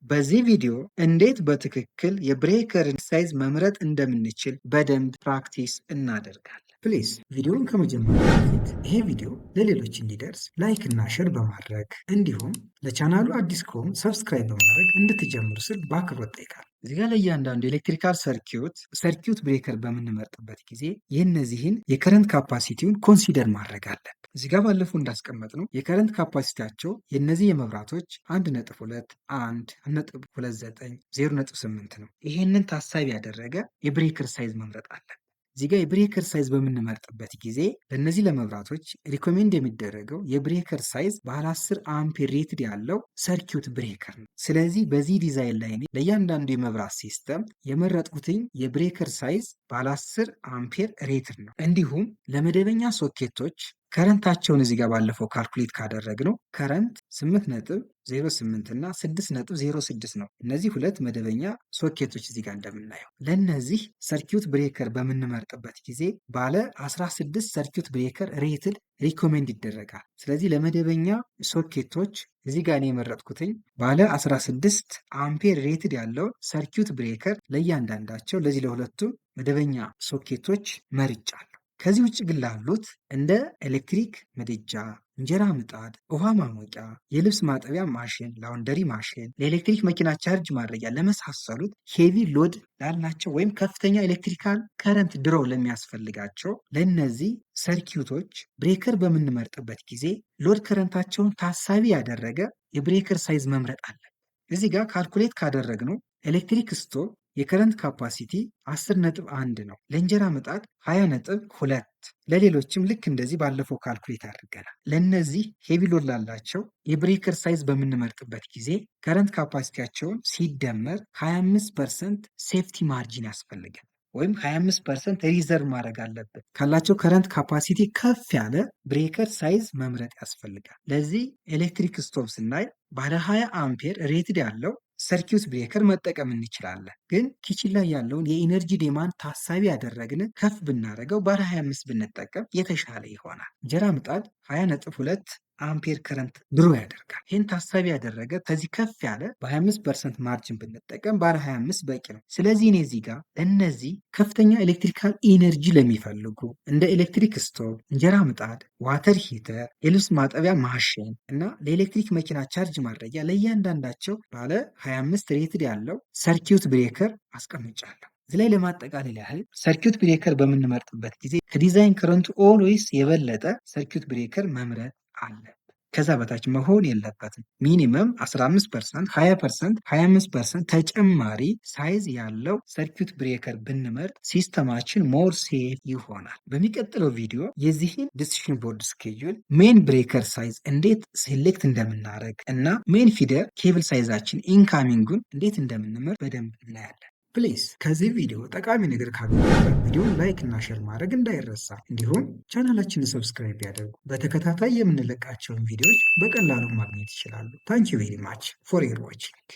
በዚህ ቪዲዮ እንዴት በትክክል የብሬከርን ሳይዝ መምረጥ እንደምንችል በደንብ ፕራክቲስ እናደርጋለን። ፕሊዝ ቪዲዮውን ከመጀመሪያ በፊት ይሄ ቪዲዮ ለሌሎች እንዲደርስ ላይክ እና ሼር በማድረግ እንዲሁም ለቻናሉ አዲስ ከሆኑ ሰብስክራይብ በማድረግ እንድትጀምሩ ስል በአክብሮት ጠይቃለሁ። እዚህ ጋር ለእያንዳንዱ ኤሌክትሪካል ሰርኪዩት ብሬከር በምንመርጥበት ጊዜ የእነዚህን የከረንት ካፓሲቲውን ኮንሲደር ማድረግ አለን። እዚህ ጋር ባለፈው እንዳስቀመጥ ነው የከረንት ካፓሲቲያቸው የእነዚህ የመብራቶች 1.2፣ 1.29፣ 0.8 ነው። ይህንን ታሳቢ ያደረገ የብሬከር ሳይዝ መምረጥ አለን። እዚህ ጋር የብሬከር ሳይዝ በምንመርጥበት ጊዜ ለእነዚህ ለመብራቶች ሪኮሜንድ የሚደረገው የብሬከር ሳይዝ ባለ 10 አምፔር ሬትድ ያለው ሰርኪዩት ብሬከር ነው። ስለዚህ በዚህ ዲዛይን ላይ ለእያንዳንዱ የመብራት ሲስተም የመረጥኩትኝ የብሬከር ሳይዝ ባለ 10 አምፔር ሬትድ ነው። እንዲሁም ለመደበኛ ሶኬቶች ከረንታቸውን እዚህ ጋር ባለፈው ካልኩሌት ካደረግነው ከረንት 8.08 እና 6.06 ነው። እነዚህ ሁለት መደበኛ ሶኬቶች እዚህ ጋር እንደምናየው ለእነዚህ ሰርኪዩት ብሬከር በምንመርጥበት ጊዜ ባለ 16 ሰርኪዩት ብሬከር ሬትድ ሪኮሜንድ ይደረጋል። ስለዚህ ለመደበኛ ሶኬቶች እዚህ ጋር እኔ የመረጥኩትኝ ባለ 16 አምፔር ሬትድ ያለውን ሰርኪዩት ብሬከር ለእያንዳንዳቸው ለዚህ ለሁለቱ መደበኛ ሶኬቶች መርጫለሁ። ከዚህ ውጭ ግን ላሉት እንደ ኤሌክትሪክ ምድጃ፣ እንጀራ ምጣድ፣ ውሃ ማሞቂያ፣ የልብስ ማጠቢያ ማሽን፣ ላውንደሪ ማሽን፣ ለኤሌክትሪክ መኪና ቻርጅ ማድረጊያ ለመሳሰሉት ሄቪ ሎድ ላላቸው ወይም ከፍተኛ ኤሌክትሪካል ከረንት ድሮ ለሚያስፈልጋቸው ለእነዚህ ሰርኪዩቶች ብሬከር በምንመርጥበት ጊዜ ሎድ ከረንታቸውን ታሳቢ ያደረገ የብሬከር ሳይዝ መምረጥ አለን። እዚህ ጋር ካልኩሌት ካደረግነው ኤሌክትሪክ ስቶቭ የከረንት ካፓሲቲ 10.1 ነው። ለእንጀራ ምጣድ 20.2፣ ለሌሎችም ልክ እንደዚህ ባለፈው ካልኩሌት አድርገናል። ለእነዚህ ሄቪ ሎድ ላላቸው የብሬከር ሳይዝ በምንመርጥበት ጊዜ ከረንት ካፓሲቲያቸውን ሲደመር 25% ሴፍቲ ማርጂን ያስፈልጋል። ወይም 25% ሪዘርቭ ማድረግ አለብን። ካላቸው ከረንት ካፓሲቲ ከፍ ያለ ብሬከር ሳይዝ መምረጥ ያስፈልጋል። ለዚህ ኤሌክትሪክ ስቶቭ ስናይ ባለ 20 አምፔር ሬትድ ያለው ሰርኪዩት ብሬከር መጠቀም እንችላለን። ግን ኪችን ላይ ያለውን የኢነርጂ ዴማንድ ታሳቢ ያደረግን ከፍ ብናደርገው ባለ 25 ብንጠቀም የተሻለ ይሆናል። እንጀራ ምጣድ 20.2 አምፔር ከረንት ድሮ ያደርጋል። ይህን ታሳቢ ያደረገ ከዚህ ከፍ ያለ በ25% ማርጅን ብንጠቀም ባለ 25 በቂ ነው። ስለዚህ እኔ እዚህ ጋር እነዚህ ከፍተኛ ኤሌክትሪካል ኢነርጂ ለሚፈልጉ እንደ ኤሌክትሪክ ስቶቭ፣ እንጀራ ምጣድ፣ ዋተር ሂተር፣ የልብስ ማጠቢያ ማሽን እና ለኤሌክትሪክ መኪና ቻርጅ ማድረጊያ ለእያንዳንዳቸው ባለ 25 ሬትድ ያለው ሰርኪዩት ብሬከር አስቀምጫለሁ። እዚህ ላይ ለማጠቃለል ያህል ሰርኪዩት ብሬከር በምንመርጥበት ጊዜ ከዲዛይን ከረንቱ ኦልዌይስ የበለጠ ሰርኪዩት ብሬከር መምረጥ አለ። ከዛ በታች መሆን የለበትም። ሚኒመም 15%፣ 20%፣ 25% ተጨማሪ ሳይዝ ያለው ሰርኪዩት ብሬከር ብንመርጥ ሲስተማችን ሞር ሴፍ ይሆናል። በሚቀጥለው ቪዲዮ የዚህን ዲሲሽን ቦርድ ስኬጁል፣ ሜን ብሬከር ሳይዝ እንዴት ሴሌክት እንደምናደርግ እና ሜን ፊደር ኬብል ሳይዛችን ኢንካሚንጉን እንዴት እንደምንመርጥ በደንብ እናያለን። ፕሊዝ ከዚህ ቪዲዮ ጠቃሚ ነገር ካገኙበት ቪዲዮን ላይክ እና ሼር ማድረግ እንዳይረሳ። እንዲሁም ቻናላችንን ሰብስክራይብ ያደርጉ። በተከታታይ የምንለቃቸውን ቪዲዮዎች በቀላሉ ማግኘት ይችላሉ። ታንክ ዩ ቬሪ ማች ፎር ዮር ዋቺንግ።